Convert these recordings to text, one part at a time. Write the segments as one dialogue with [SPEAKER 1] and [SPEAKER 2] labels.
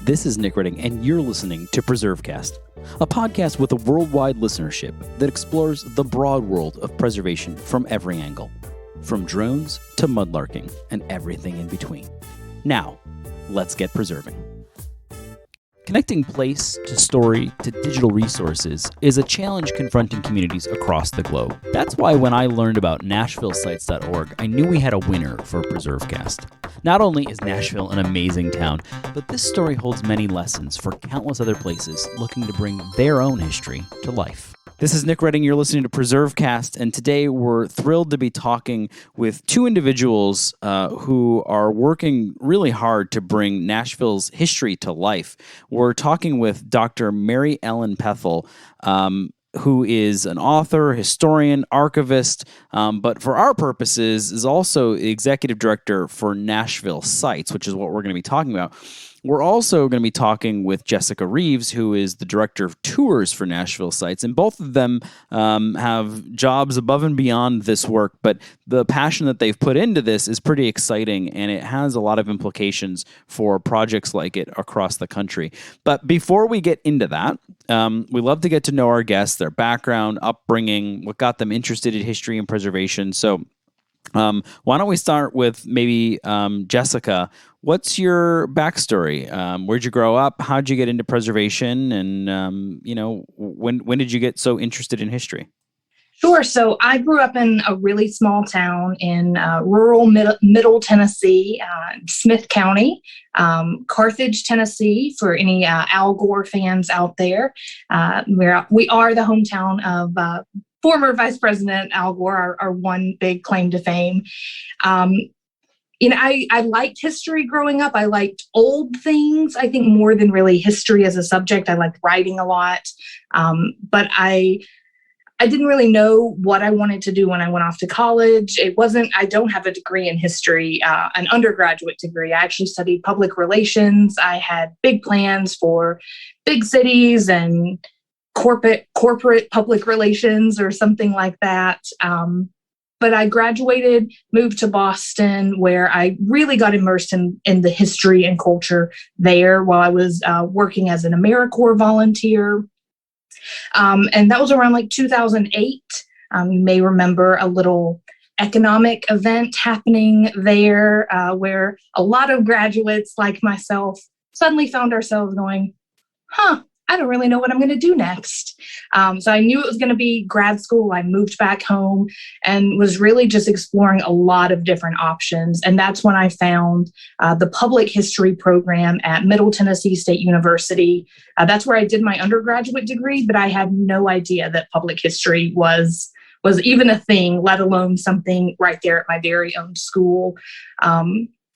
[SPEAKER 1] This is Nick Redding, and you're listening to PreserveCast, a podcast with a worldwide listenership that explores the broad world of preservation from every angle, from drones to mudlarking and everything in between. Now, let's get preserving. Connecting place to story to digital resources is a challenge confronting communities across the globe. That's why when I learned about NashvilleSites.org, I knew we had a winner for PreserveCast. Not only is Nashville an amazing town, but this story holds many lessons for countless other places looking to bring their own history to life. This is Nick Redding. You're listening to PreserveCast, and today we're thrilled to be talking with two individuals who are working really hard to bring Nashville's history to life. We're talking with Dr. Mary Ellen Pethel, who is an author, historian, archivist, but for our purposes is also executive director for Nashville Sites, which is what we're going to be talking about. We're also going to be talking with Jessica Reeves, who is the director of tours for Nashville Sites, and both of them have jobs above and beyond this work, but the passion that they've put into this is pretty exciting, and it has a lot of implications for projects like it across the country. But before we get into that, we love to get to know our guests, their background, upbringing, what got them interested in history and preservation. So why don't we start with maybe Jessica? What's your backstory? Where'd you grow up? How'd you get into preservation? And when did you get so interested in history?
[SPEAKER 2] Sure. So I grew up in a really small town in rural middle Tennessee, Smith County, Carthage, Tennessee, for any Al Gore fans out there. We are the hometown of former Vice President Al Gore, our one big claim to fame. I liked history growing up. I liked old things, I think, more than really history as a subject. I liked writing a lot. But I didn't really know what I wanted to do when I went off to college. I don't have a degree in history, an undergraduate degree. I actually studied public relations. I had big plans for big cities and corporate public relations or something like that. But I graduated, moved to Boston, where I really got immersed in the history and culture there while I was working as an AmeriCorps volunteer. And that was around like 2008. You may remember a little economic event happening there where a lot of graduates like myself suddenly found ourselves going, I don't really know what I'm going to do next. So I knew it was going to be grad school. I moved back home and was really just exploring a lot of different options. And that's when I found the public history program at Middle Tennessee State University. That's where I did my undergraduate degree, but I had no idea that public history was even a thing, let alone something right there at my very own school.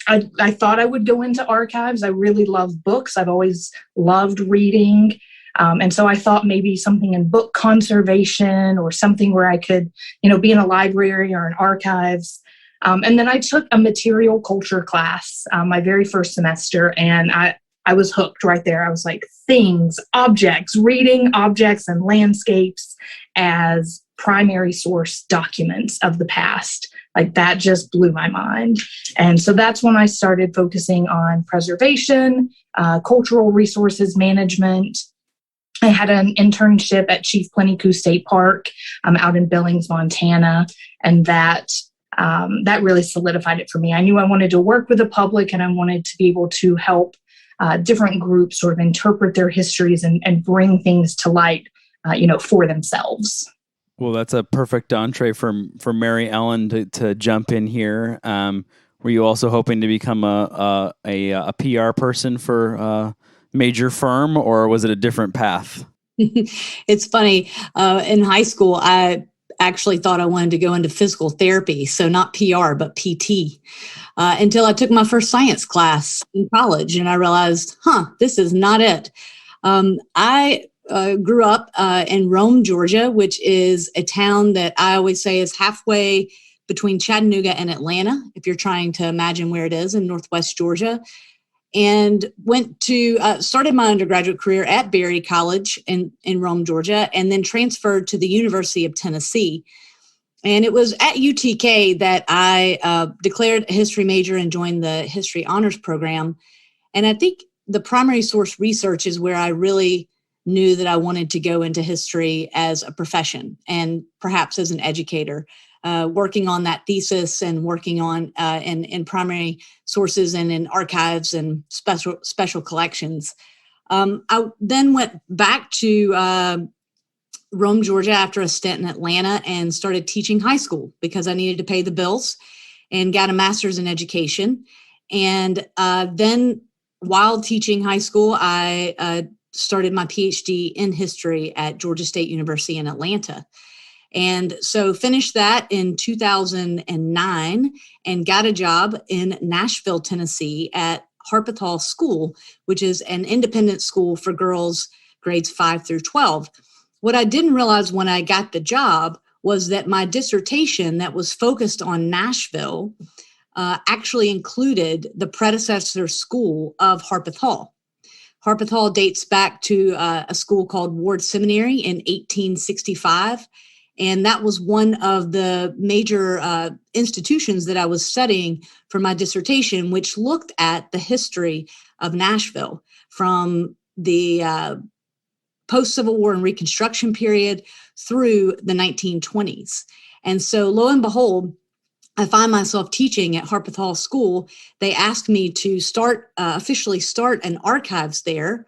[SPEAKER 2] I thought I would go into archives. I really love books. I've always loved reading. And so I thought maybe something in book conservation or something where I could, be in a library or an archives. And then I took a material culture class my very first semester, and I was hooked right there. I was like, things, objects, reading objects and landscapes as primary source documents of the past. Like that just blew my mind. And so that's when I started focusing on preservation, cultural resources management. I had an internship at Chief Plenty-Coup State Park out in Billings, Montana. And that really solidified it for me. I knew I wanted to work with the public, and I wanted to be able to help different groups sort of interpret their histories and bring things to light, for themselves.
[SPEAKER 1] Well, that's a perfect entree for Mary Ellen to jump in here. Were you also hoping to become a PR person for a major firm, or was it a different path?
[SPEAKER 3] It's funny. In high school, I actually thought I wanted to go into physical therapy, so not PR, but PT, until I took my first science class in college, and I realized, this is not it. I grew up in Rome, Georgia, which is a town that I always say is halfway between Chattanooga and Atlanta, if you're trying to imagine where it is in Northwest Georgia. And started my undergraduate career at Berry College in Rome, Georgia, and then transferred to the University of Tennessee. And it was at UTK that I declared a history major and joined the history honors program. And I think the primary source research is where I really knew that I wanted to go into history as a profession and perhaps as an educator, working on that thesis and working on in primary sources and in archives and special collections. I then went back to Rome, Georgia after a stint in Atlanta and started teaching high school because I needed to pay the bills and got a master's in education. And then while teaching high school, I started my PhD in history at Georgia State University in Atlanta. And so finished that in 2009 and got a job in Nashville, Tennessee at Harpeth Hall School, which is an independent school for girls grades 5 through 12. What I didn't realize when I got the job was that my dissertation that was focused on Nashville actually included the predecessor school of Harpeth Hall. Harpeth Hall dates back to a school called Ward Seminary in 1865. And that was one of the major institutions that I was studying for my dissertation, which looked at the history of Nashville from the post-Civil War and Reconstruction period through the 1920s. And so lo and behold, I find myself teaching at Harpeth Hall School. They asked me to officially start an archives there.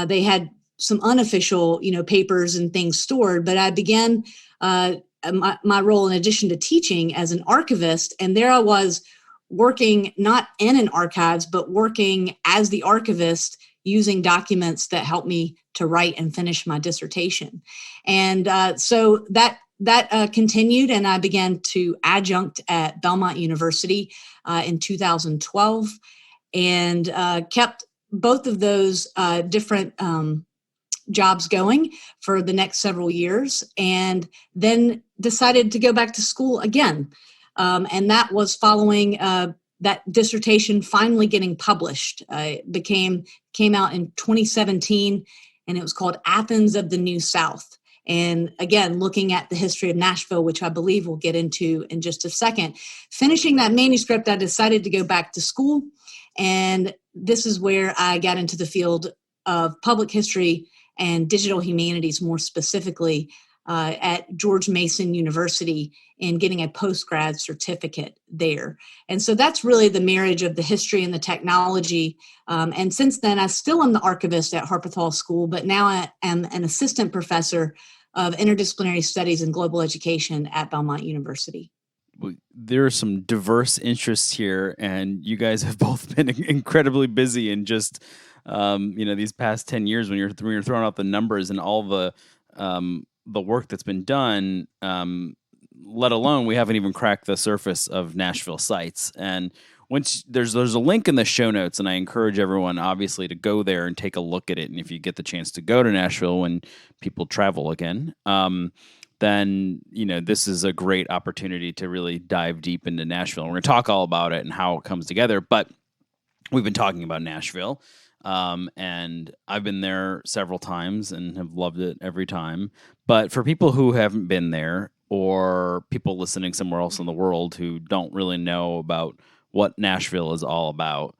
[SPEAKER 3] They had some unofficial, papers and things stored, but I began my role in addition to teaching as an archivist. And there I was working not in an archives, but working as the archivist using documents that helped me to write and finish my dissertation. And so that continued, and I began to adjunct at Belmont University in 2012 and kept both of those different jobs going for the next several years, and then decided to go back to school again. And that was following that dissertation finally getting published. It came out in 2017, and it was called Athens of the New South. And again, looking at the history of Nashville, which I believe we'll get into in just a second. Finishing that manuscript, I decided to go back to school. And this is where I got into the field of public history and digital humanities, more specifically at George Mason University, and getting a postgrad certificate there. And so that's really the marriage of the history and the technology. And since then, I still am the archivist at Harpeth Hall School, but now I am an assistant professor of interdisciplinary studies and global education at Belmont University.
[SPEAKER 1] There are some diverse interests here, and you guys have both been incredibly busy in just these past 10 years when you're throwing out the numbers and all the work that's been done, let alone we haven't even cracked the surface of Nashville sites. And once there's a link in the show notes, and I encourage everyone obviously to go there and take a look at it. And if you get the chance to go to Nashville when people travel again, then this is a great opportunity to really dive deep into Nashville. And we're going to talk all about it and how it comes together. But we've been talking about Nashville. And I've been there several times and have loved it every time. But for people who haven't been there, or people listening somewhere else in the world who don't really know about what Nashville is all about,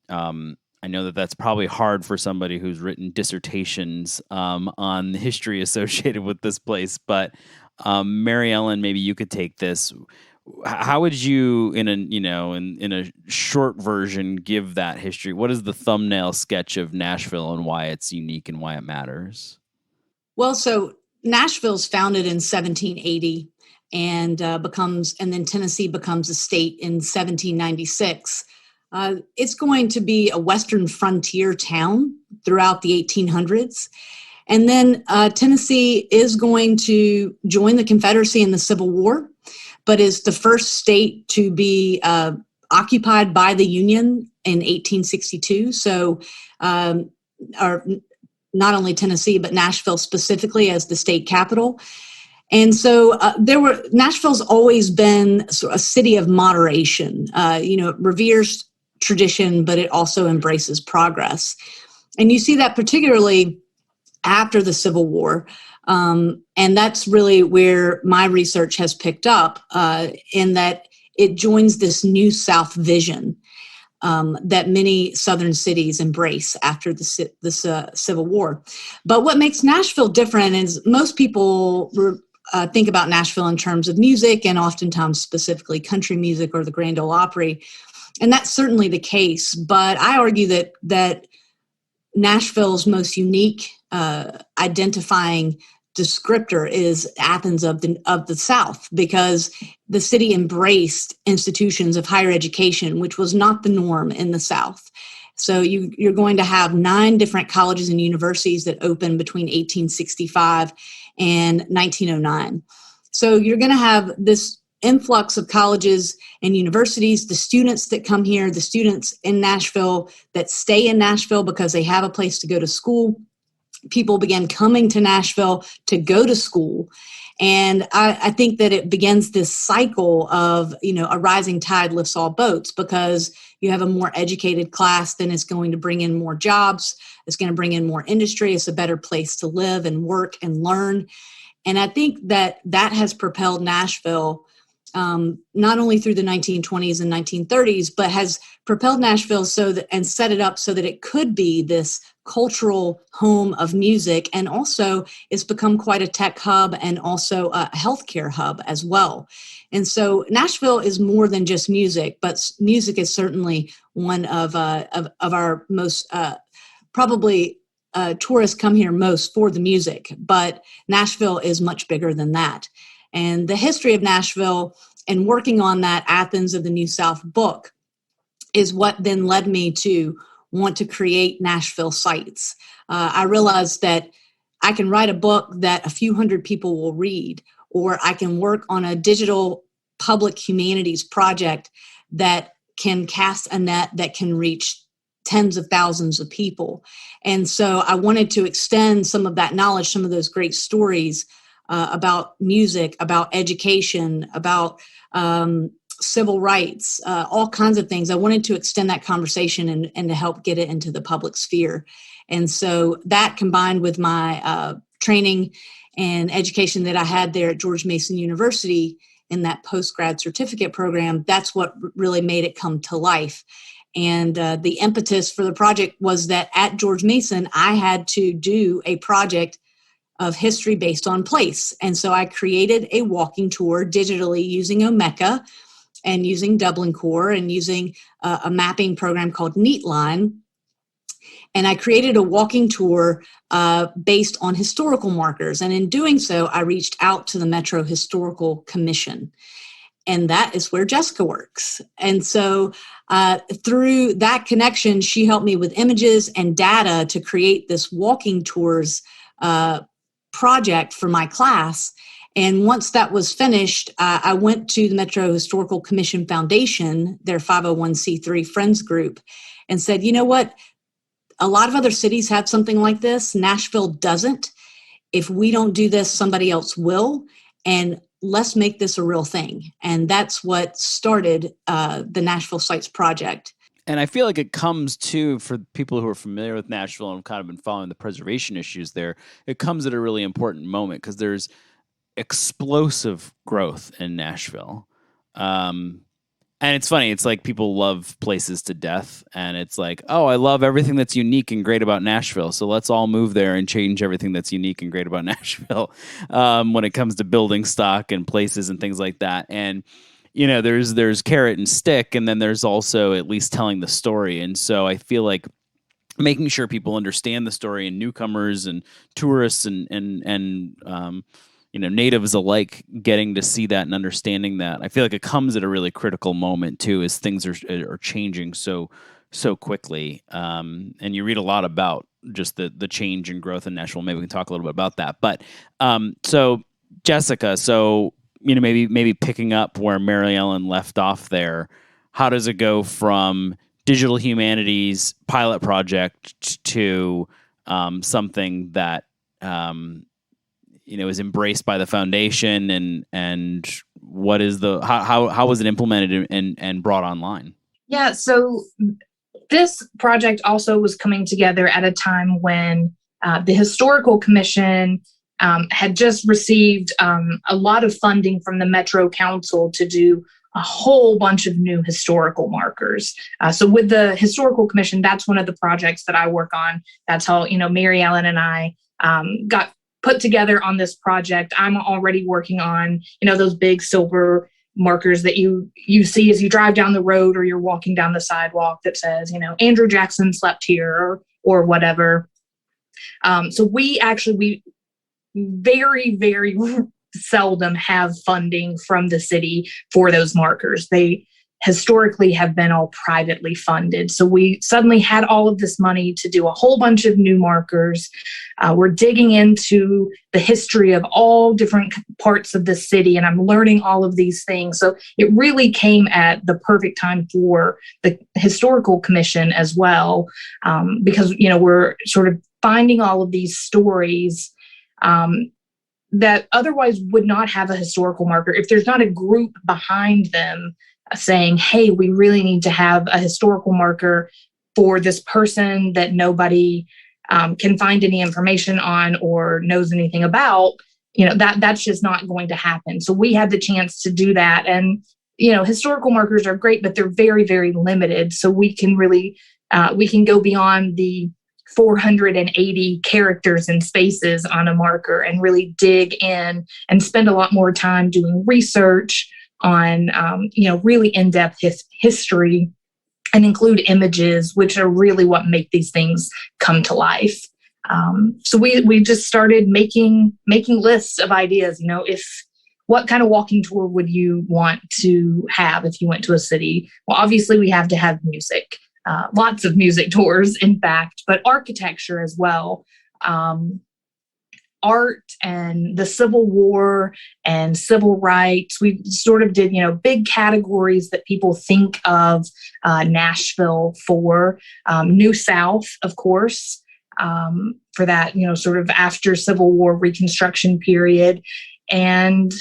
[SPEAKER 1] I know that that's probably hard for somebody who's written dissertations on the history associated with this place. But Mary Ellen, maybe you could take this. How would you, in a short version, give that history? What is the thumbnail sketch of Nashville and why it's unique and why it matters? Well,
[SPEAKER 3] so Nashville's founded in 1780 and then Tennessee becomes a state in 1796. It's going to be a Western frontier town throughout the 1800s. And then Tennessee is going to join the Confederacy in the Civil War, but is the first state to be occupied by the Union in 1862. So, or not only Tennessee, but Nashville specifically as the state capital. And so Nashville's always been a city of moderation. It reveres tradition, but it also embraces progress. And you see that particularly after the Civil War. And that's really where my research has picked up in that it joins this New South vision. that many Southern cities embrace after the Civil War. But what makes Nashville different is most people think about Nashville in terms of music, and oftentimes specifically country music or the Grand Ole Opry. And that's certainly the case. But I argue that Nashville's most unique identifying descriptor is Athens of the South, because the city embraced institutions of higher education, which was not the norm in the South. So you're going to have 9 different colleges and universities that opened between 1865 and 1909. So you're going to have this influx of colleges and universities, the students that come here, the students in Nashville that stay in Nashville because they have a place to go to school. People began coming to Nashville to go to school. And I think that it begins this cycle of, a rising tide lifts all boats, because you have a more educated class, then it's going to bring in more jobs. It's going to bring in more industry. It's a better place to live and work and learn. And I think that has propelled Nashville, not only through the 1920s and 1930s, but has propelled Nashville and set it up so that it could be this cultural home of music, and also it's become quite a tech hub and also a healthcare hub as well. And so Nashville is more than just music, but music is certainly one of our most probably tourists come here most for the music, but Nashville is much bigger than that. And the history of Nashville and working on that Athens of the New South book is what then led me to want to create Nashville sites. I realized that I can write a book that a few hundred people will read, or I can work on a digital public humanities project that can cast a net that can reach tens of thousands of people. And so I wanted to extend some of that knowledge, some of those great stories about music, about education, about civil rights, all kinds of things. I wanted to extend that conversation and to help get it into the public sphere. And so that, combined with my training and education that I had there at George Mason University in that post-grad certificate program, that's what really made it come to life. And the impetus for the project was that at George Mason, I had to do a project of history based on place. And so I created a walking tour digitally using Omeka and using Dublin Core and using a mapping program called Neatline. And I created a walking tour based on historical markers. And in doing so, I reached out to the Metro Historical Commission. And that is where Jessica works. And so through that connection, she helped me with images and data to create this walking tours project for my class. And once that was finished, I went to the Metro Historical Commission Foundation, their 501c3 Friends group, and said, you know what? A lot of other cities have something like this. Nashville doesn't. If we don't do this, somebody else will. And let's make this a real thing. And that's what started the Nashville Sites Project.
[SPEAKER 1] And I feel like it comes to, for people who are familiar with Nashville and have kind of been following the preservation issues there, it comes at a really important moment because there's explosive growth in Nashville. And it's funny, it's like people love places to death, and it's like, oh, I love everything that's unique and great about Nashville, so let's all move there and change everything that's unique and great about Nashville when it comes to building stock and places and things like that. And there's carrot and stick, and then there's also at least telling the story. And so I feel like making sure people understand the story, and newcomers and tourists and natives alike getting to see that and understanding that. I feel like it comes at a really critical moment too, as things are changing so quickly. And you read a lot about just the change and growth in Nashville. Maybe we can talk a little bit about that. But so Jessica, maybe picking up where Mary Ellen left off there, how does it go from digital humanities pilot project to something that is embraced by the foundation, and what is how was it implemented and brought online?
[SPEAKER 2] Yeah, so this project also was coming together at a time when the Historical Commission had just received a lot of funding from the Metro Council to do a whole bunch of new historical markers. So with the Historical Commission, that's one of the projects that I work on. That's how, Mary Ellen and I got put together on this project. I'm already working on, those big silver markers that you see as you drive down the road or you're walking down the sidewalk that says, Andrew Jackson slept here or whatever. So we very, very seldom have funding from the city for those markers. They historically have been all privately funded. So we suddenly had all of this money to do a whole bunch of new markers. We're digging into the history of all different parts of the city, and I'm learning all of these things. So it really came at the perfect time for the Historical Commission as well, because, we're sort of finding all of these stories that otherwise would not have a historical marker. If there's not a group behind them saying, hey, we really need to have a historical marker for this person that nobody can find any information on or knows anything about, that's just not going to happen. So we had the chance to do that. And, historical markers are great, but they're very, very limited. So we can really, we can go beyond the 480 characters and spaces on a marker and really dig in and spend a lot more time doing research on, really in-depth history and include images, which are really what make these things come to life. So we just started making lists of ideas, what kind of walking tour would you want to have if you went to a city? Well, obviously we have to have music. Lots of music tours, in fact, but architecture as well. Art and the Civil War and civil rights. We sort of did, big categories that people think of Nashville for. New South, of course, for that, sort of after Civil War Reconstruction period. And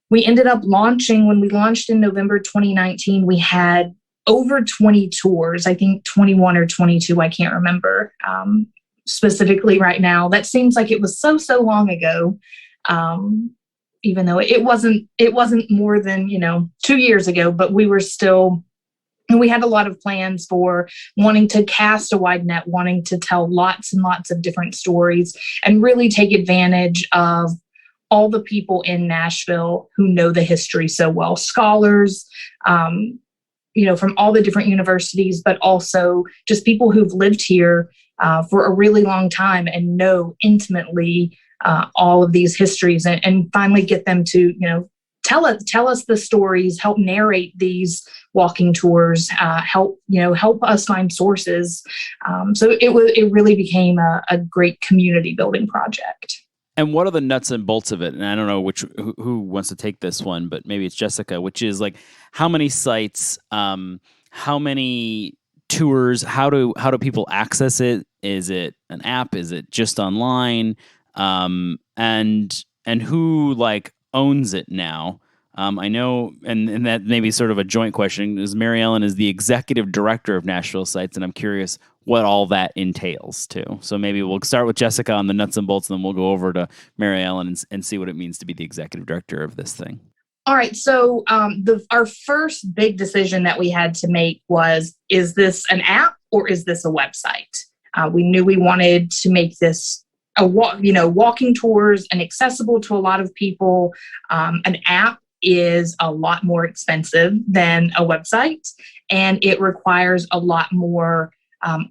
[SPEAKER 2] we ended up launching, when we launched in November 2019, we had over 20 tours, I think 21 or 22, I can't remember specifically right now. That seems like it was so long ago, even though it wasn't more than, 2 years ago, but we were still, and we had a lot of plans for wanting to cast a wide net, wanting to tell lots and lots of different stories and really take advantage of all the people in Nashville who know the history so well, scholars, from all the different universities, but also just people who've lived here for a really long time and know intimately all of these histories, and finally get them to, tell us the stories, help narrate these walking tours, help us find sources. So it really became a great community building project.
[SPEAKER 1] And what are the nuts and bolts of it? And I don't know who wants to take this one, but maybe it's Jessica, which is like how many sites, how many tours, how do people access it? Is it an app? Is it just online? And who owns it now? I know, and that may be sort of a joint question, is Mary Ellen is the executive director of Nashville Sites, and I'm curious what all that entails too. So maybe we'll start with Jessica on the nuts and bolts, and then we'll go over to Mary Ellen and see what it means to be the executive director of this thing.
[SPEAKER 2] All right. So our first big decision that we had to make was, is this an app or is this a website? We knew we wanted to make this walking tours and accessible to a lot of people. An app is a lot more expensive than a website, and it requires a lot more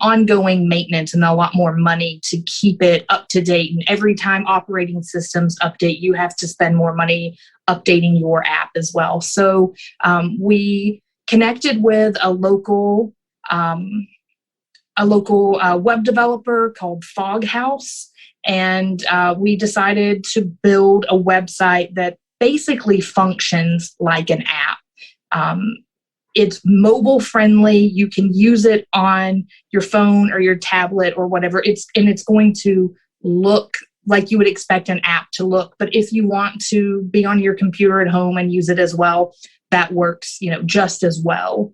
[SPEAKER 2] ongoing maintenance and a lot more money to keep it up to date. And every time operating systems update, you have to spend more money updating your app as well. So we connected with a local web developer called Foghouse, and we decided to build a website that basically functions like an app. It's mobile friendly. You can use it on your phone or your tablet or whatever. It's going to look like you would expect an app to look. But if you want to be on your computer at home and use it as well, that works, just as well.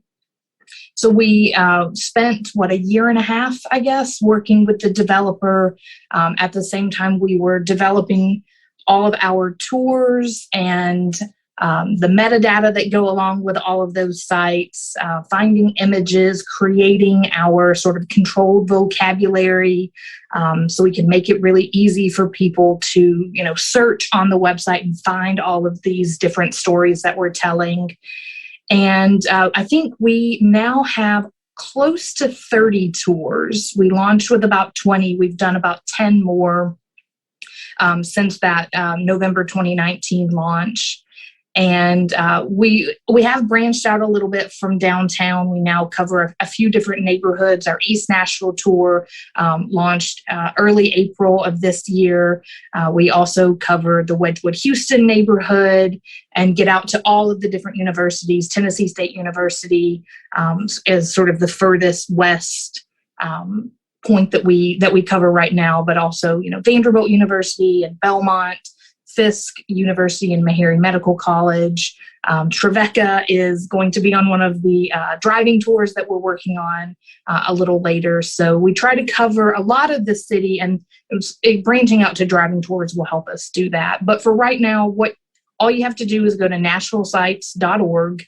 [SPEAKER 2] So we spent, a year and a half, I guess, working with the developer. At the same time, we were developing all of our tours and the metadata that go along with all of those sites, finding images, creating our sort of controlled vocabulary, so we can make it really easy for people to, search on the website and find all of these different stories that we're telling. And I think we now have close to 30 tours. We launched with about 20. We've done about 10 more since that November 2019 launch. And we have branched out a little bit from downtown. We now cover a few different neighborhoods. Our East Nashville tour launched early April of this year. We also cover the Wedgwood Houston neighborhood and get out to all of the different universities. Tennessee State University is sort of the furthest west point that we cover right now, but also Vanderbilt University and Belmont, Fisk University and Meharry Medical College. Trevecca is going to be on one of the driving tours that we're working on a little later. So we try to cover a lot of the city, and branching out to driving tours will help us do that. But for right now, all you have to do is go to nashvillesites.org,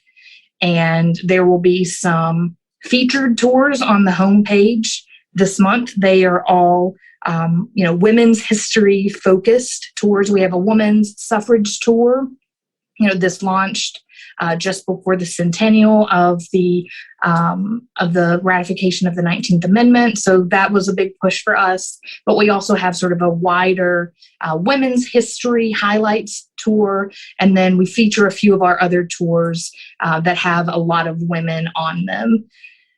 [SPEAKER 2] and there will be some featured tours on the homepage this month. They are all women's history focused tours. We have a women's suffrage tour. This launched just before the centennial of the ratification of the 19th Amendment. So that was a big push for us. But we also have sort of a wider women's history highlights tour. And then we feature a few of our other tours that have a lot of women on them.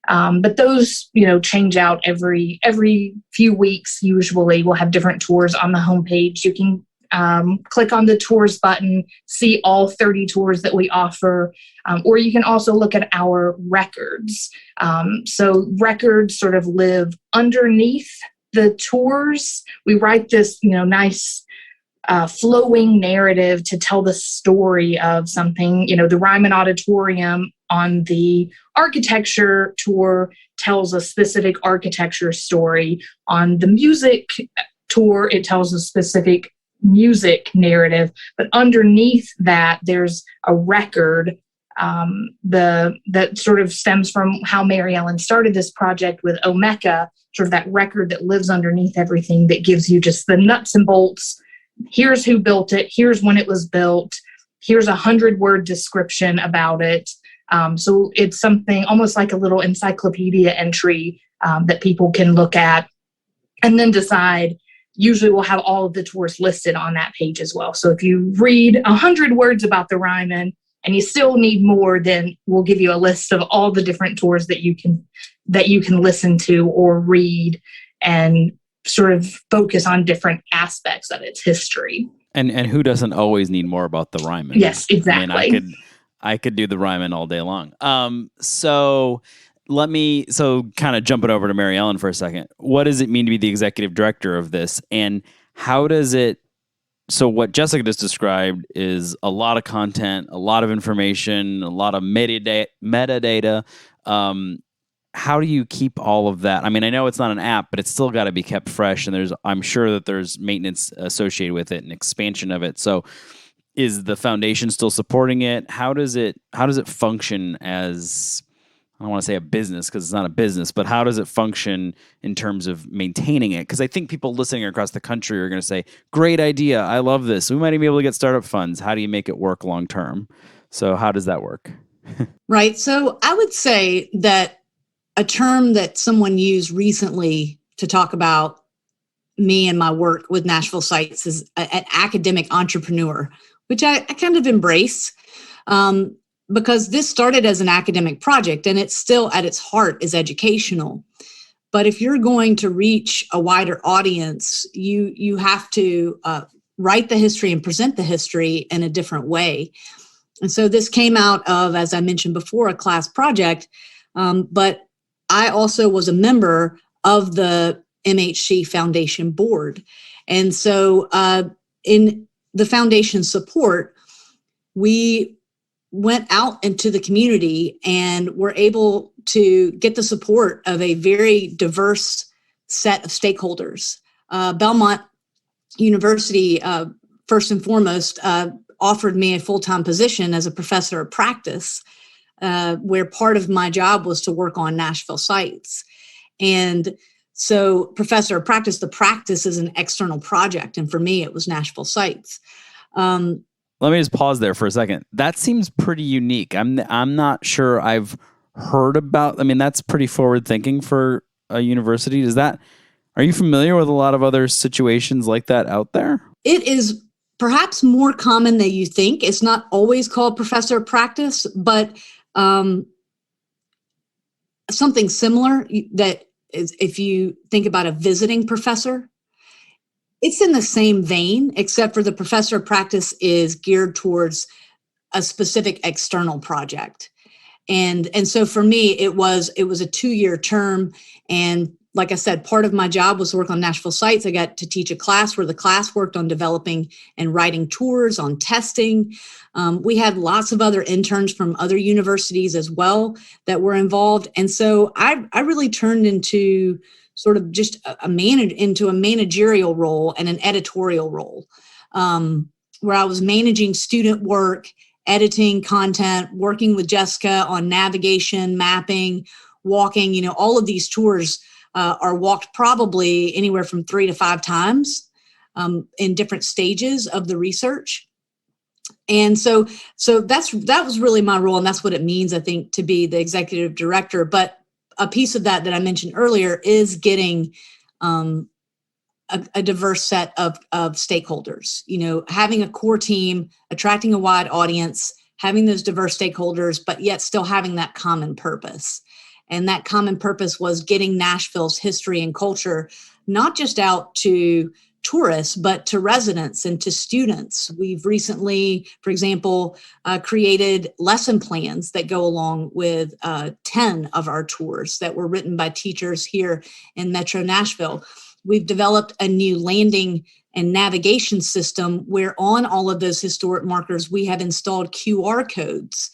[SPEAKER 2] But those, change out every few weeks. Usually we'll have different tours on the homepage. You can click on the tours button, see all 30 tours that we offer, or you can also look at our records. So records sort of live underneath the tours. We write this, nice flowing narrative to tell the story of something. The Ryman Auditorium on the architecture tour tells a specific architecture story. On the music tour, it tells a specific music narrative. But underneath that, there's a record that sort of stems from how Mary Ellen started this project with Omeka, sort of that record that lives underneath everything that gives you just the nuts and bolts. Here's who built it. Here's when it was built. Here's 100-word description about it. So it's something almost like a little encyclopedia entry that people can look at and then decide. Usually we'll have all of the tours listed on that page as well. So if you read 100 words about the Ryman and you still need more, then we'll give you a list of all the different tours that you can listen to or read and sort of focus on different aspects of its history.
[SPEAKER 1] And who doesn't always need more about the Ryman?
[SPEAKER 2] Yes, exactly.
[SPEAKER 1] I could do the Ryman all day long. So kind of jumping over to Mary Ellen for a second. What does it mean to be the executive director of this? And how does it, so what Jessica just described is a lot of content, a lot of information, a lot of metadata. How do you keep all of that? I mean, I know it's not an app, but it's still got to be kept fresh. And I'm sure that there's maintenance associated with it and expansion of it. So is the foundation still supporting it? How does it function as, I don't want to say a business because it's not a business, but how does it function in terms of maintaining it? Because I think people listening across the country are going to say, great idea. I love this. We might even be able to get startup funds. How do you make it work long term? So how does that work?
[SPEAKER 3] Right. So I would say that a term that someone used recently to talk about me and my work with Nashville Sites is an academic entrepreneur, which I kind of embrace because this started as an academic project and it's still at its heart is educational. But if you're going to reach a wider audience, you have to write the history and present the history in a different way. And so this came out of, as I mentioned before, a class project, but I also was a member of the MHC Foundation board. And so in the foundation support, we went out into the community and were able to get the support of a very diverse set of stakeholders. Belmont University, first and foremost, offered me a full-time position as a professor of practice, where part of my job was to work on Nashville sites. And so professor of practice, the practice is an external project. And for me, it was Nashville sites.
[SPEAKER 1] Let me just pause there for a second. That seems pretty unique. I'm not sure I've heard about. I mean, that's pretty forward thinking for a university. Are you familiar with a lot of other situations like that out there?
[SPEAKER 3] It is perhaps more common than you think. It's not always called professor of practice, but something similar that is, if you think about a visiting professor, it's in the same vein, except for the professor of practice is geared towards a specific external project. And so for me, it was a 2-year term. And like I said, part of my job was to work on Nashville sites. I got to teach a class where the class worked on developing and writing tours, on testing. We had lots of other interns from other universities as well that were involved. And so I really turned into sort of just into a managerial role and an editorial role, where I was managing student work, editing content, working with Jessica on navigation, mapping, walking. All of these tours are walked probably anywhere from 3 to 5 times in different stages of the research. And so that was really my role, and that's what it means, I think, to be the executive director. But a piece of that I mentioned earlier is getting a diverse set of stakeholders, having a core team, attracting a wide audience, having those diverse stakeholders, but yet still having that common purpose. And that common purpose was getting Nashville's history and culture, not just out to tourists, but to residents and to students. We've recently, for example, created lesson plans that go along with 10 of our tours that were written by teachers here in Metro Nashville. We've developed a new landing and navigation system where on all of those historic markers, we have installed QR codes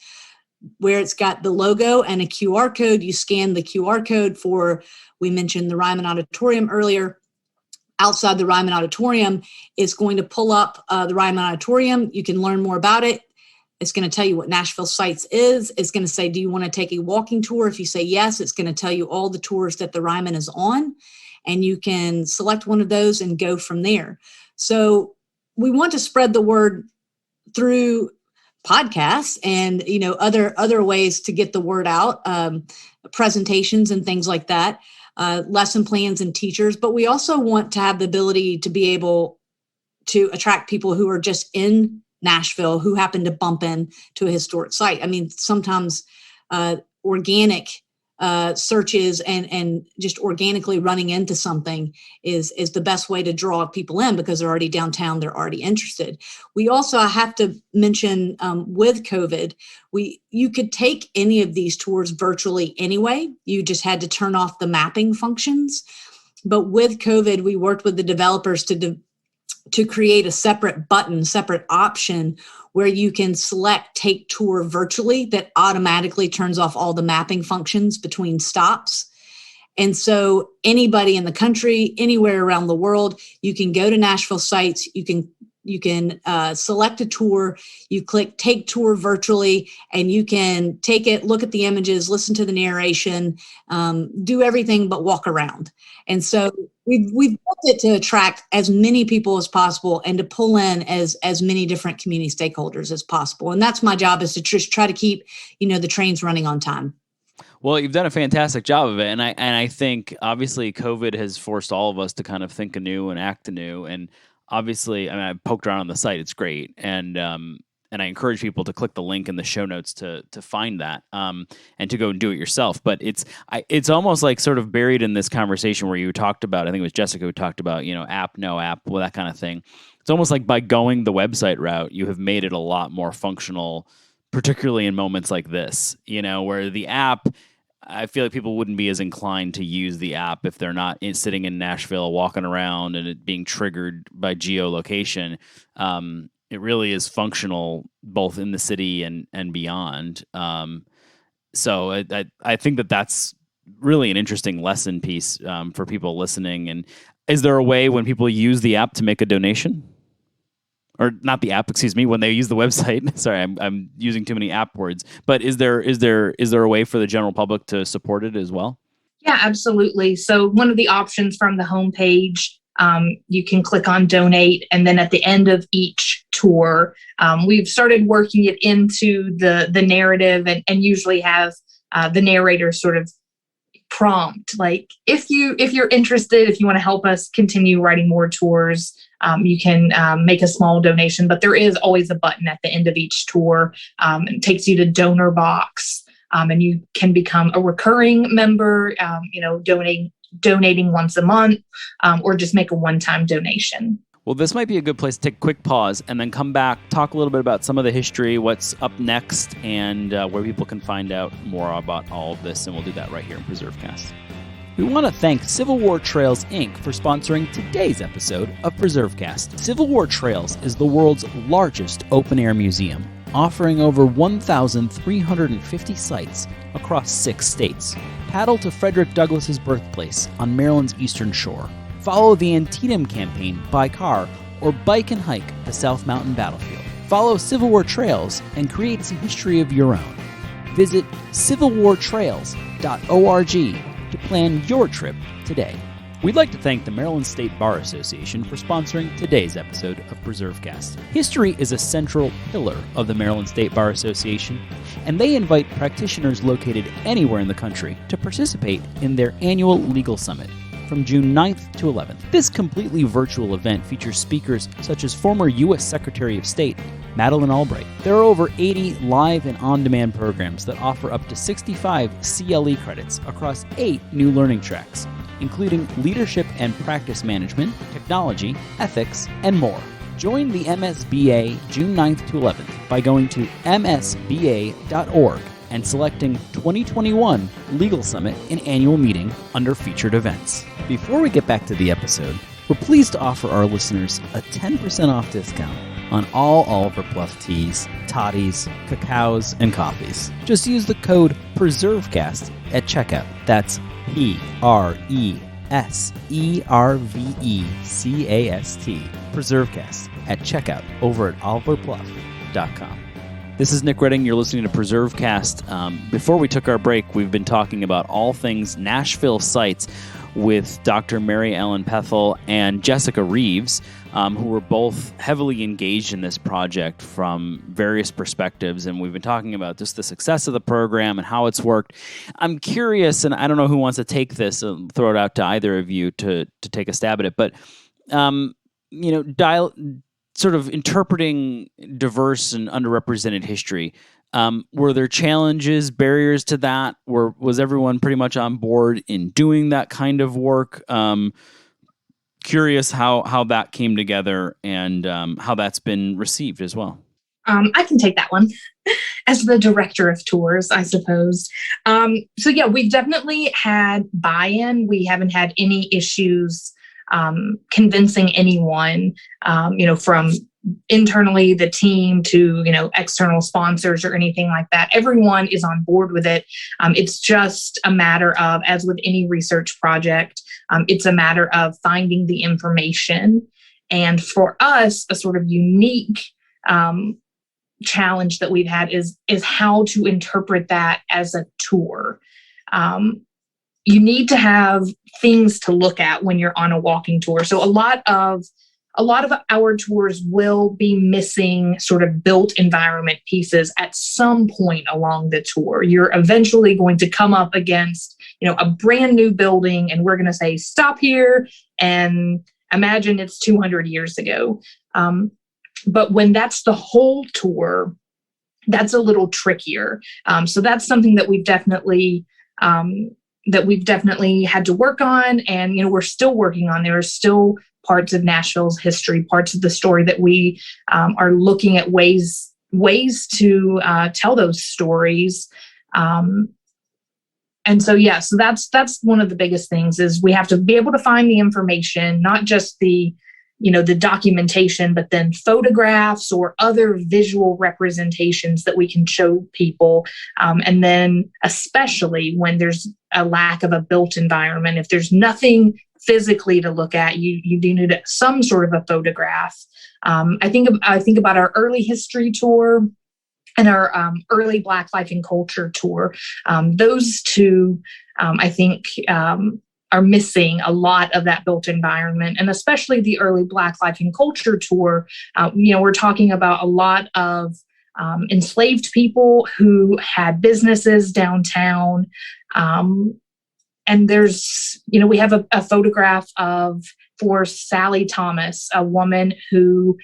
[SPEAKER 3] where it's got the logo and a QR code. You scan the QR code we mentioned the Ryman Auditorium earlier. Outside the Ryman Auditorium, it's going to pull up the Ryman Auditorium. You can learn more about it. It's going to tell you what Nashville Sites is. It's going to say, do you want to take a walking tour? If you say yes, it's going to tell you all the tours that the Ryman is on, and you can select one of those and go from there. So we want to spread the word through podcasts and other ways to get the word out, presentations and things like that. Lesson plans and teachers, but we also want to have the ability to be able to attract people who are just in Nashville who happen to bump in to a historic site. I mean, sometimes organic searches and just organically running into something is the best way to draw people in because they're already downtown, they're already interested. We also have to mention with COVID, you could take any of these tours virtually anyway. You just had to turn off the mapping functions. But with COVID, we worked with the developers to create a separate button, separate option where you can select take tour virtually that automatically turns off all the mapping functions between stops. And so anybody in the country, anywhere around the world, you can go to Nashville Sites, you can select a tour, you click take tour virtually, and you can take it, look at the images, listen to the narration, do everything but walk around. And so we've built it to attract as many people as possible and to pull in as many different community stakeholders as possible. And that's my job, is to try to keep, the trains running on time.
[SPEAKER 1] Well, you've done a fantastic job of it. And I think obviously COVID has forced all of us to kind of think anew and act anew. And obviously, I mean, I poked around on the site. It's great. And I encourage people to click the link in the show notes to find that and to go and do it yourself. But it's almost like sort of buried in this conversation where you talked about, I think it was Jessica who talked about, app, no app, well, that kind of thing. It's almost like by going the website route, you have made it a lot more functional, particularly in moments like this, where the app, I feel like people wouldn't be as inclined to use the app if they're not sitting in Nashville, walking around and it being triggered by geolocation. It really is functional both in the city and beyond. So I think that's really an interesting lesson piece for people listening. And is there a way when people use the app to make a donation? or not the app, excuse me, when they use the website. Sorry, I'm using too many app words. But is there a way for the general public to support it as well?
[SPEAKER 2] Yeah, absolutely. So one of the options from the homepage, you can click on donate, and then at the end of each tour, we've started working it into the narrative, and usually have the narrator sort of prompt, like, if you're interested, if you want to help us continue writing more tours, you can make a small donation. But there is always a button at the end of each tour. It takes you to donor box, and you can become a recurring member, donating once a month, or just make a one-time donation.
[SPEAKER 1] Well, this might be a good place to take a quick pause and then come back, talk a little bit about some of the history, what's up next, and where people can find out more about all of this. And we'll do that right here in PreserveCast. We want to thank Civil War Trails, Inc. for sponsoring today's episode of PreserveCast. Civil War Trails is the world's largest open-air museum, offering over 1,350 sites across 6 states. Paddle to Frederick Douglass's birthplace on Maryland's Eastern Shore. Follow the Antietam campaign by car, or bike and hike the South Mountain Battlefield. Follow Civil War Trails and create some history of your own. Visit civilwartrails.org to plan your trip today. We'd like to thank the Maryland State Bar Association for sponsoring today's episode of PreserveCast. History is a central pillar of the Maryland State Bar Association, and they invite practitioners located anywhere in the country to participate in their annual legal summit from June 9th to 11th. This completely virtual event features speakers such as former U.S. Secretary of State Madeleine Albright. There are over 80 live and on-demand programs that offer up to 65 CLE credits across 8 new learning tracks, including leadership and practice management, technology, ethics, and more. Join the MSBA June 9th to 11th by going to msba.org and selecting 2021 Legal Summit and Annual Meeting under Featured Events. Before we get back to the episode, we're pleased to offer our listeners a 10% off discount on all Oliver Bluff teas, toddies, cacaos, and coffees. Just use the code PreserveCast at checkout. That's PRESERVECAST. PreserveCast at checkout over at oliverbluff.com. This is Nick Redding. You're listening to PreserveCast. Before we took our break, we've been talking about all things Nashville sites with Dr. Mary Ellen Pethel and Jessica Reeves, who were both heavily engaged in this project from various perspectives. And we've been talking about just the success of the program and how it's worked. I'm curious, and I don't know who wants to take this and throw it out to either of you to take a stab at it, but sort of interpreting diverse and underrepresented history. Were there challenges, barriers to that? Was everyone pretty much on board in doing that kind of work? Curious how that came together and how that's been received as well.
[SPEAKER 2] I can take that one as the director of tours, I suppose. So yeah, we've definitely had buy-in. We haven't had any issues convincing anyone, from internally the team to, external sponsors or anything like that. Everyone is on board with it. It's just a matter of, as with any research project, it's a matter of finding the information. And for us, a sort of unique challenge that we've had is how to interpret that as a tour. You need to have things to look at when you're on a walking tour. So a lot of our tours will be missing sort of built environment pieces at some point along the tour. You're eventually going to come up against, a brand new building, and we're going to say, stop here and imagine it's 200 years ago. But when that's the whole tour, that's a little trickier. So that's something that we've definitely had to work on, and we're still working on. There are still parts of Nashville's history, parts of the story that we are looking at ways to tell those stories. And so that's one of the biggest things is we have to be able to find the information, not just the documentation, but then photographs or other visual representations that we can show people. And then especially when there's a lack of a built environment, if there's nothing physically to look at. You do need some sort of a photograph. I think about our early history tour and our early Black Life and Culture tour. Those two, I think, are missing a lot of that built environment, and especially the early Black Life and Culture tour. We're talking about a lot of enslaved people who had businesses downtown. And we have a photograph for Sally Thomas, a woman who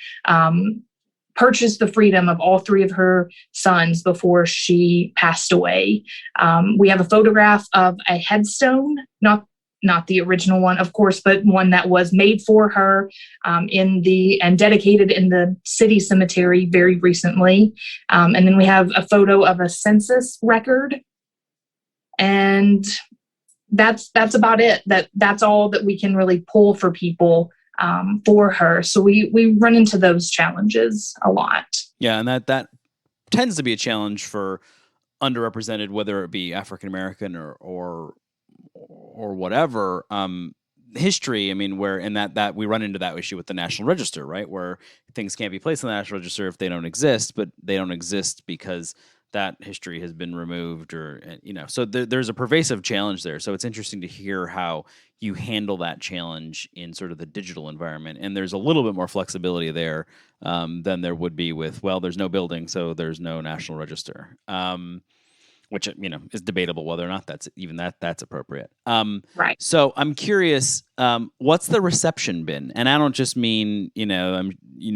[SPEAKER 2] purchased the freedom of all three of her sons before she passed away. We have a photograph of a headstone, not the original one, of course, but one that was made for her and dedicated in the city cemetery very recently. And then we have a photo of a census record. And that's about it. That's all that we can really pull for people for her. So we run into those challenges a lot.
[SPEAKER 1] Yeah, and that tends to be a challenge for underrepresented, whether it be African American or whatever history. I mean, where in that we run into that issue with the National Register, right? Where things can't be placed in the National Register if they don't exist, but they don't exist because that history has been removed, or so there's a pervasive challenge there. So it's interesting to hear how you handle that challenge in sort of the digital environment, and there's a little bit more flexibility there than there would be with, well, there's no building, so there's no National Register, which is debatable whether or not that's appropriate.
[SPEAKER 2] Right.
[SPEAKER 1] So I'm curious, what's the reception been? And I don't just mean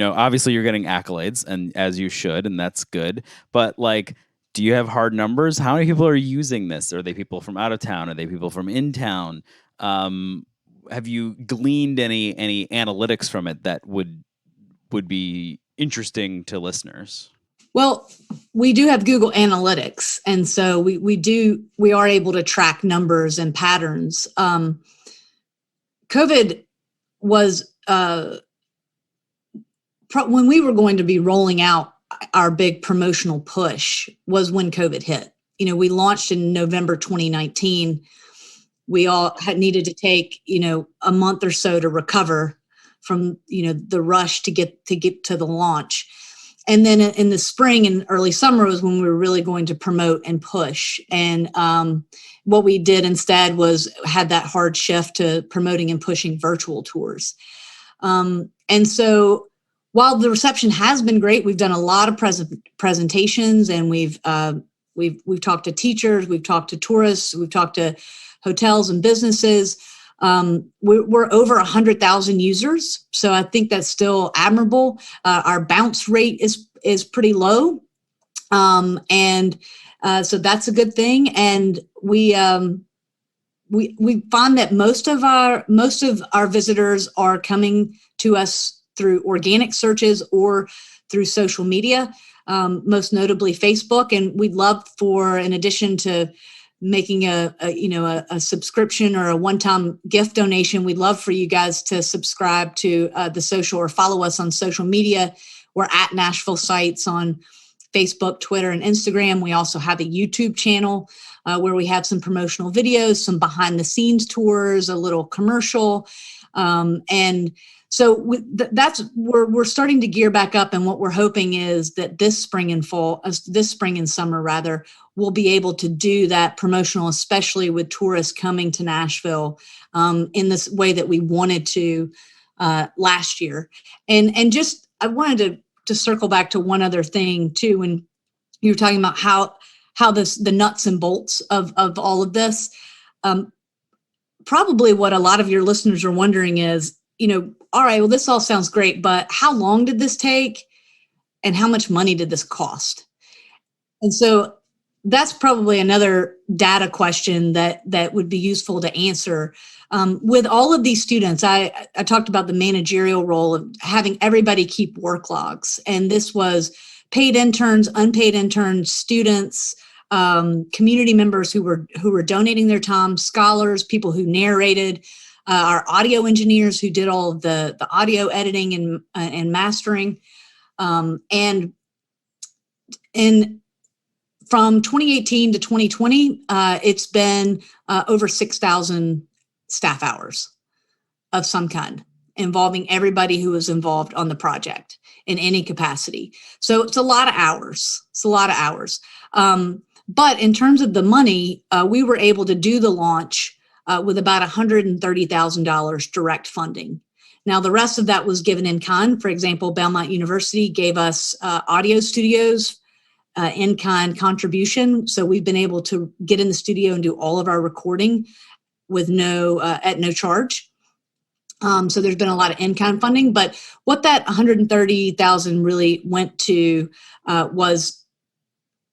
[SPEAKER 1] obviously you're getting accolades, and as you should, and that's good. But like, do you have hard numbers? How many people are using this? Are they people from out of town? Are they people from in town? Have you gleaned any analytics from it that would be interesting to listeners?
[SPEAKER 3] Well, we do have Google Analytics, and so we are able to track numbers and patterns. COVID was when we were going to be rolling out our big promotional push was when COVID hit. We launched in November 2019. We all had needed to take a month or so to recover from the rush to get to the launch. And then in the spring and early summer was when we were really going to promote and push. And what we did instead was had that hard shift to promoting and pushing virtual tours. And so while the reception has been great, we've done a lot of presentations, and we've talked to teachers, we've talked to tourists, we've talked to hotels and businesses. We're over 100,000 users, so I think that's still admirable. Our bounce rate is pretty low, and so that's a good thing. And we find that most of our visitors are coming to us through organic searches or through social media, most notably Facebook. And we'd love for, in addition to making a subscription or a one-time gift donation, we'd love for you guys to subscribe to the social or follow us on social media. We're at Nashville Sites on Facebook, Twitter, and Instagram. We also have a YouTube channel where we have some promotional videos, some behind-the-scenes tours, a little commercial, and so we're starting to gear back up, and what we're hoping is that this spring and summer rather, we'll be able to do that promotional, especially with tourists coming to Nashville in this way that we wanted to last year. And just I wanted to circle back to one other thing too, when you were talking about how the nuts and bolts of all of this. Probably what a lot of your listeners are wondering is, all right, well, this all sounds great, but how long did this take and how much money did this cost? And so that's probably another data question that would be useful to answer. With all of these students, I talked about the managerial role of having everybody keep work logs. And this was paid interns, unpaid interns, students, community members who were donating their time, scholars, people who narrated, our audio engineers who did all of the audio editing and mastering. And from 2018 to 2020, it's been over 6,000 staff hours. of some kind involving everybody who was involved on the project in any capacity. So it's a lot of hours. But in terms of the money, we were able to do the launch with about $130,000 direct funding. Now, the rest of that was given in kind. For example, Belmont University gave us audio studios, in-kind contribution. So we've been able to get in the studio and do all of our recording with at no charge. So there's been a lot of in-kind funding, but what that $130,000 really went to was,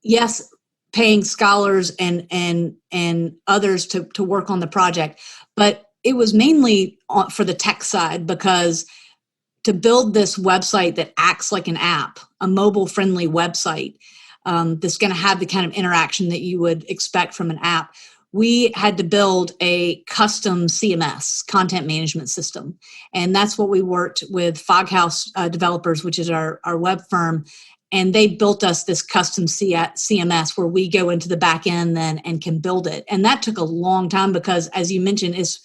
[SPEAKER 3] yes, paying scholars and others to work on the project, but it was mainly for the tech side, because to build this website that acts like an app, a mobile-friendly website that's going to have the kind of interaction that you would expect from an app, we had to build a custom CMS, content management system. And that's what we worked with Foghouse Developers, which is our web firm. And they built us this custom CMS where we go into the back end then and can build it. And that took a long time because, as you mentioned, it's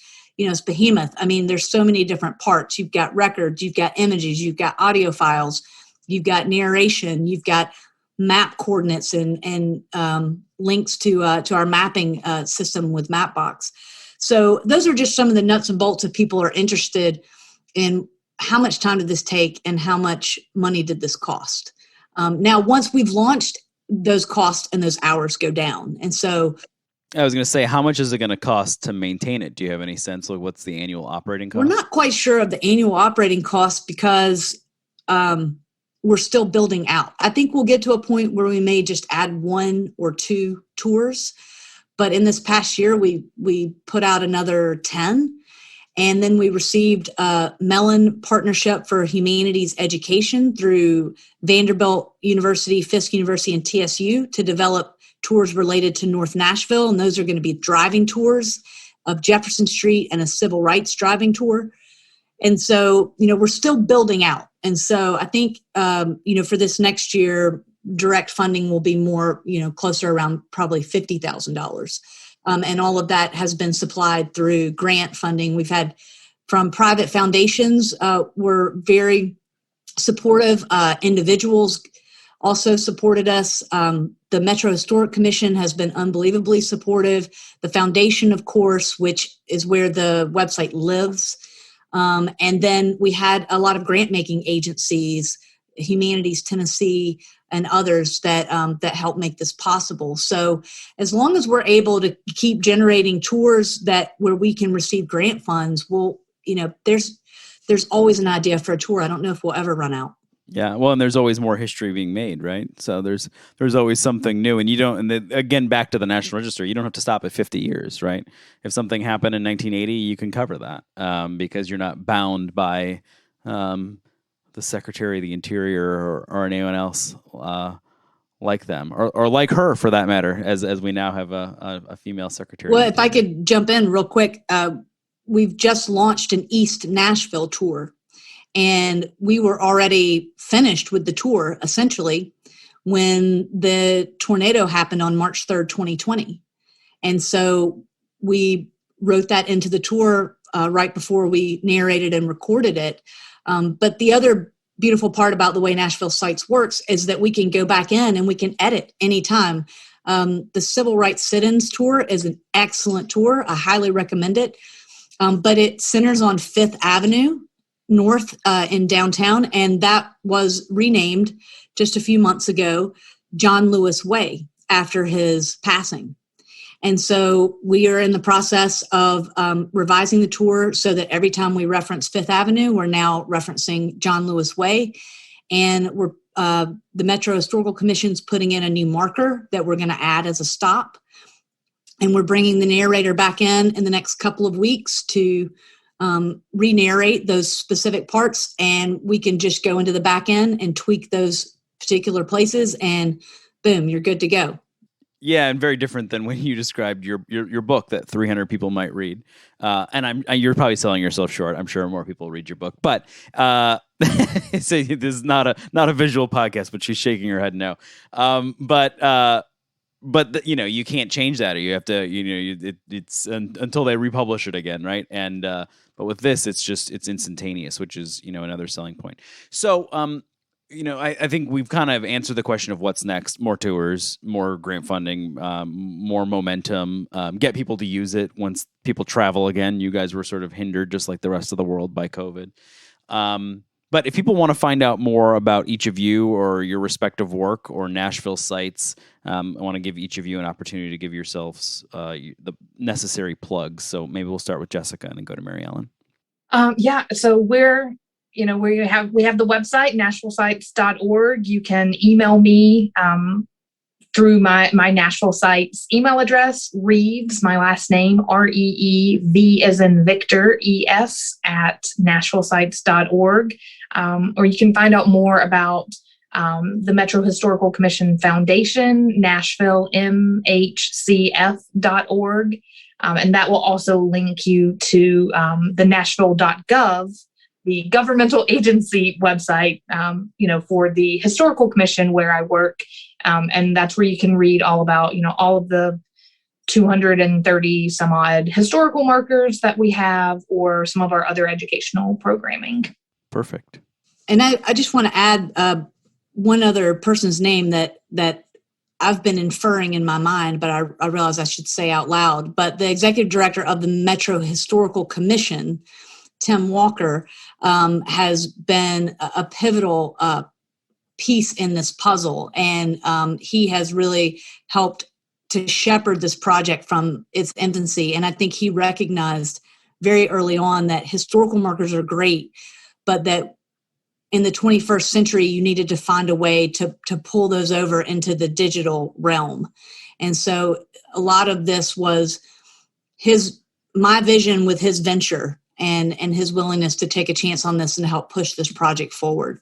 [SPEAKER 3] behemoth. I mean, there's so many different parts. You've got records, you've got images, you've got audio files, you've got narration, you've got map coordinates and links to our mapping system with Mapbox. So those are just some of the nuts and bolts if people are interested in how much time did this take and how much money did this cost. Now, once we've launched, those costs and those hours go down. And so
[SPEAKER 1] I was going to say, how much is it going to cost to maintain it? Do you have any sense of what's the annual operating cost?
[SPEAKER 3] We're not quite sure of the annual operating cost because we're still building out. I think we'll get to a point where we may just add 1 or 2 tours. But in this past year, we put out another 10. And then we received a Mellon Partnership for Humanities Education through Vanderbilt University, Fisk University, and TSU to develop tours related to North Nashville. And those are going to be driving tours of Jefferson Street and a civil rights driving tour. And so, we're still building out. And so I think, for this next year, direct funding will be more, closer around probably $50,000. And all of that has been supplied through grant funding. We've had from private foundations, were very supportive. Individuals also supported us. The Metro Historic Commission has been unbelievably supportive. The foundation, of course, which is where the website lives. And then we had a lot of grant-making agencies, Humanities Tennessee, and others that help make this possible. So as long as we're able to keep generating tours where we can receive grant funds, there's always an idea for a tour. I don't know if we'll ever run out.
[SPEAKER 1] Yeah, well, and there's always more history being made, right? So there's always something new, and again, back to the National Register, you don't have to stop at 50 years, right? If something happened in 1980, you can cover that because you're not bound by the Secretary of the Interior or anyone else like them, or like her for that matter, as we now have a female Secretary.
[SPEAKER 3] Well, if I could jump in real quick, we've just launched an East Nashville tour. And we were already finished with the tour, essentially, when the tornado happened on March 3rd, 2020. And so we wrote that into the tour right before we narrated and recorded it. But the other beautiful part about the way Nashville Sites works is that we can go back in and we can edit anytime. The Civil Rights Sit-ins tour is an excellent tour. I highly recommend it. But it centers on 5th Avenue North in downtown, and that was renamed just a few months ago John Lewis Way after his passing. And so we are in the process of revising the tour so that every time we reference 5th Avenue, we're now referencing John Lewis Way. And the Metro Historical Commission's putting in a new marker that we're going to add as a stop. And we're bringing the narrator back in the next couple of weeks to re-narrate those specific parts, and we can just go into the back end and tweak those particular places, and boom, you're good to go.
[SPEAKER 1] Yeah, and very different than when you described your book that 300 people might read. And you're probably selling yourself short. I'm sure more people read your book, but so this is not a visual podcast. But she's shaking her head no. But but you can't change that, or you have to, it's until they republish it again, right? And but with this, it's instantaneous, which is another selling point. So I think we've kind of answered the question of what's next: more tours, more grant funding, more momentum, get people to use it once people travel again. You guys were sort of hindered, just like the rest of the world, by COVID. But if people want to find out more about each of you or your respective work or Nashville sites, I want to give each of you an opportunity to give yourselves the necessary plugs. So maybe we'll start with Jessica and then go to Mary Ellen.
[SPEAKER 2] So we have the website, NashvilleSites.org. You can email me through my Nashville Sites email address, Reeves, my last name, REEV as in Victor, ES at NashvilleSites.org. Or you can find out more about the Metro Historical Commission Foundation, Nashville, MHCF.org. And that will also link you to the Nashville.gov, the governmental agency website, for the Historical Commission where I work. And that's where you can read all about, all of the 230 some odd historical markers that we have, or some of our other educational programming.
[SPEAKER 1] Perfect.
[SPEAKER 3] And I just want to add one other person's name that I've been inferring in my mind, but I realize I should say out loud. But the executive director of the Metro Historical Commission, Tim Walker, has been a pivotal piece in this puzzle. And he has really helped to shepherd this project from its infancy. And I think he recognized very early on that historical markers are great, but that in the 21st century, you needed to find a way to pull those over into the digital realm. And so a lot of this was my vision with his venture and his willingness to take a chance on this and help push this project forward.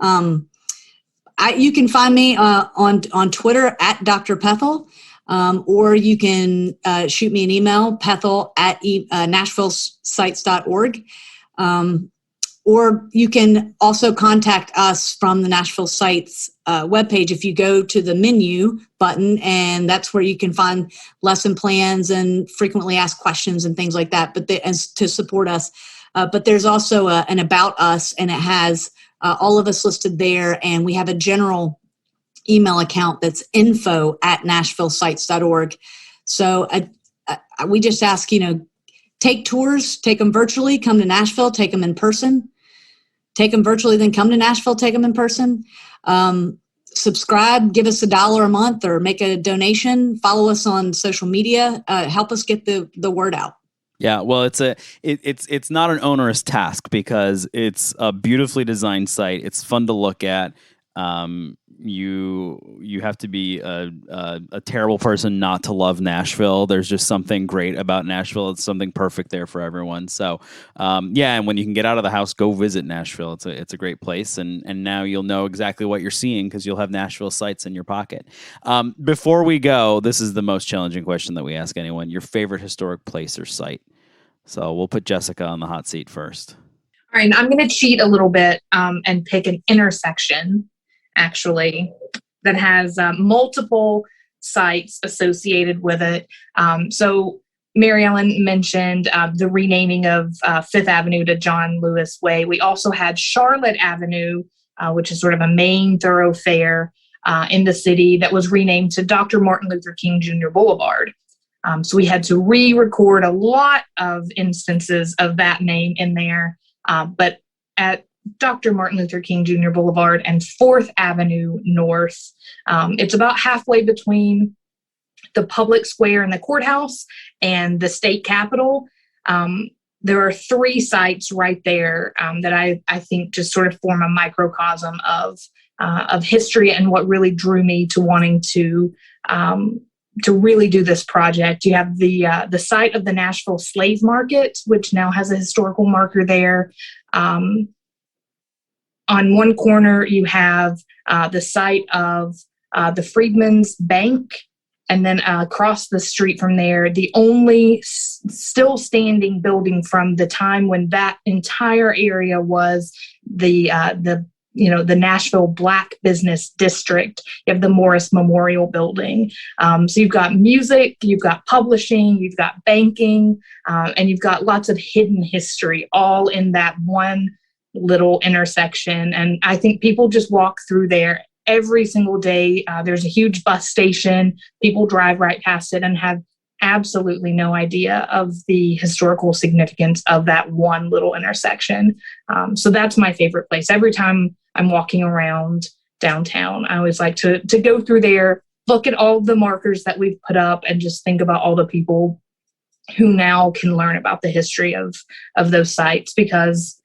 [SPEAKER 3] You can find me on Twitter at Dr. Pethel, or you can shoot me an email, Pethel at NashvilleSites.org. Or you can also contact us from the Nashville Sites webpage if you go to the menu button, and that's where you can find lesson plans and frequently asked questions and things like that, and to support us. But there's also an About Us, and it has all of us listed there, and we have a general email account that's info@NashvilleSites.org. So we just ask, take tours, take them virtually, come to Nashville, take them in person. Take them virtually, then come to Nashville, take them in person. Subscribe, give us $1 a month or make a donation. Follow us on social media. Help us get the word out.
[SPEAKER 1] Yeah, well, it's not an onerous task because it's a beautifully designed site. It's fun to look at. You have to be a terrible person not to love Nashville. There's just something great about Nashville. It's something perfect there for everyone. So, and when you can get out of the house, go visit Nashville. It's a great place, and now you'll know exactly what you're seeing because you'll have Nashville sites in your pocket. Before we go, this is the most challenging question that we ask anyone: your favorite historic place or site. So we'll put Jessica on the hot seat first.
[SPEAKER 2] All right, I'm going to cheat a little bit and pick an intersection, actually, that has multiple sites associated with it. So Mary Ellen mentioned the renaming of Fifth Avenue to John Lewis Way. We also had Charlotte Avenue, which is sort of a main thoroughfare in the city that was renamed to Dr. Martin Luther King Jr. Boulevard. So we had to re-record a lot of instances of that name in there. But at Dr. Martin Luther King Jr. Boulevard and 4th Avenue North, it's about halfway between the public square and the courthouse and the state capitol. There are 3 sites right there that I think just sort of form a microcosm of history and what really drew me to wanting to really do this project. You have the site of the Nashville Slave Market, which now has a historical marker there. On one corner, you have the site of the Freedmen's Bank, and then across the street from there, the only still standing building from the time when that entire area was the the Nashville Black Business District. You have the Morris Memorial Building. So you've got music, you've got publishing, you've got banking, and you've got lots of hidden history all in that one little intersection. And I think people just walk through there every single day. There's a huge bus station. People drive right past it and have absolutely no idea of the historical significance of that one little intersection. So that's my favorite place. Every time I'm walking around downtown, I always like to go through there, look at all the markers that we've put up, and just think about all the people who now can learn about the history of those sites, because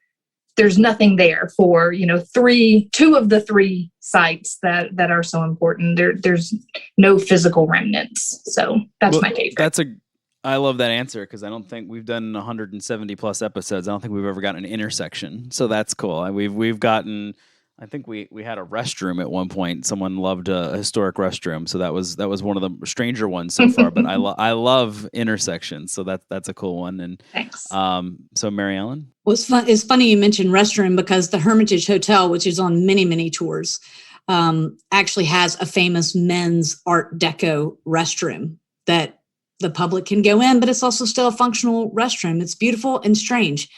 [SPEAKER 2] there's nothing there for, two of the three sites that are so important. There's no physical remnants. So that's my favorite.
[SPEAKER 1] I love that answer, because I don't think we've done 170 plus episodes. I don't think we've ever gotten an intersection. So that's cool. We've gotten, I think we had a restroom at one point. Someone loved a historic restroom. So that was one of the stranger ones so far, but I love intersections. So that's a cool one. And
[SPEAKER 2] thanks.
[SPEAKER 1] So Mary Ellen?
[SPEAKER 3] Well, it's funny you mentioned restroom, because the Hermitage Hotel, which is on many, many tours, actually has a famous men's Art Deco restroom that the public can go in, but it's also still a functional restroom. It's beautiful and strange.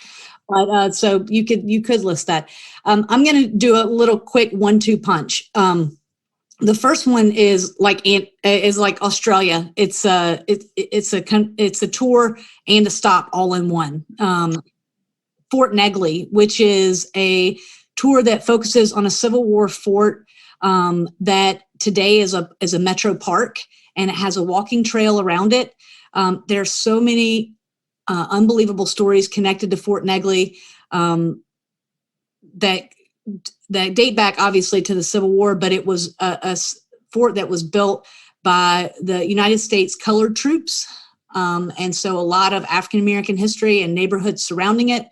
[SPEAKER 3] But so you could list that. I'm going to do a little quick 1-2 punch. The first one is like Australia. It's a tour and a stop all in one. Fort Negley, which is a tour that focuses on a Civil War fort that today is a metro park, and it has a walking trail around it. There's so many unbelievable stories connected to Fort Negley that date back obviously to the Civil War, but it was a fort that was built by the United States colored troops. And so a lot of African-American history and neighborhoods surrounding it.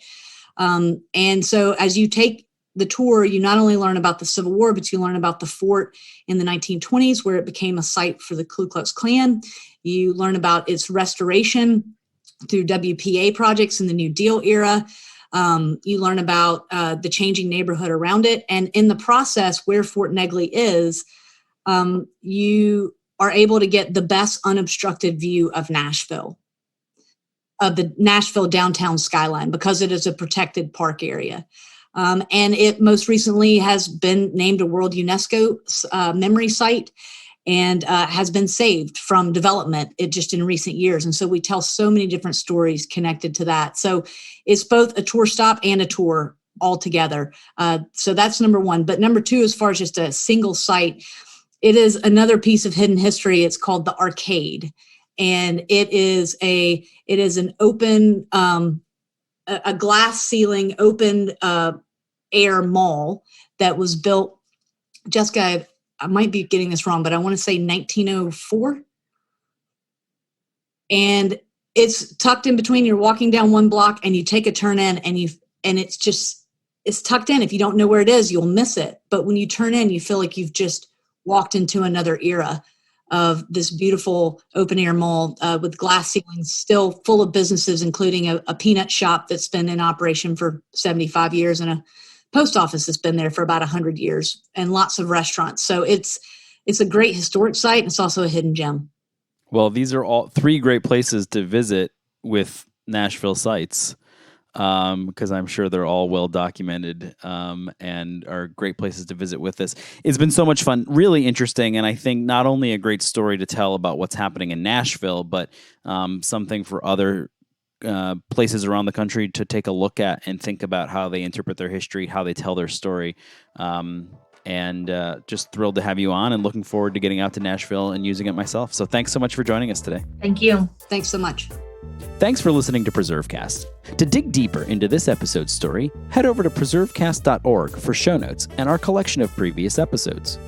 [SPEAKER 3] And so as you take the tour, you not only learn about the Civil War, but you learn about the fort in the 1920s, where it became a site for the Ku Klux Klan. You learn about its restoration through WPA projects in the New Deal era. You learn about the changing neighborhood around it. And in the process, where Fort Negley is, you are able to get the best unobstructed view of Nashville, of the Nashville downtown skyline, because it is a protected park area. And it most recently has been named a World UNESCO memory site, and has been saved from development just in recent years. And so we tell so many different stories connected to that. So it's both a tour stop and a tour all together. So that's number one. But number two, as far as just a single site, it is another piece of hidden history. It's called the Arcade. And it is an open, a glass ceiling, open air mall that was built, Jessica, I might be getting this wrong, but I want to say 1904. And it's tucked in between. You're walking down one block and you take a turn in, and it's tucked in. If you don't know where it is, you'll miss it. But when you turn in, you feel like you've just walked into another era of this beautiful open air mall with glass ceilings, still full of businesses, including a peanut shop that's been in operation for 75 years and a post office that's been there for about 100 years, and lots of restaurants. So it's a great historic site, and it's also a hidden gem.
[SPEAKER 1] Well, these are all three great places to visit with Nashville sites, because I'm sure they're all well documented and are great places to visit with this. It's been so much fun, really interesting, and I think not only a great story to tell about what's happening in Nashville, but something for other places around the country to take a look at and think about how they interpret their history, how they tell their story. And just thrilled to have you on, and looking forward to getting out to Nashville and using it myself. So thanks so much for joining us today.
[SPEAKER 2] Thank you.
[SPEAKER 3] Thanks so much.
[SPEAKER 1] Thanks for listening to PreserveCast. To dig deeper into this episode's story, head over to PreserveCast.org for show notes and our collection of previous episodes.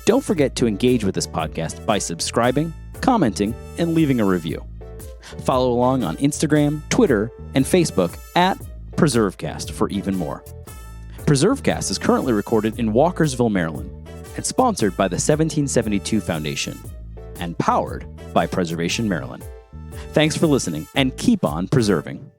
[SPEAKER 1] Don't forget to engage with this podcast by subscribing, commenting, and leaving a review. Follow along on Instagram, Twitter, and Facebook at PreserveCast for even more. PreserveCast is currently recorded in Walkersville, Maryland, and sponsored by the 1772 Foundation, and powered by Preservation Maryland. Thanks for listening, and keep on preserving.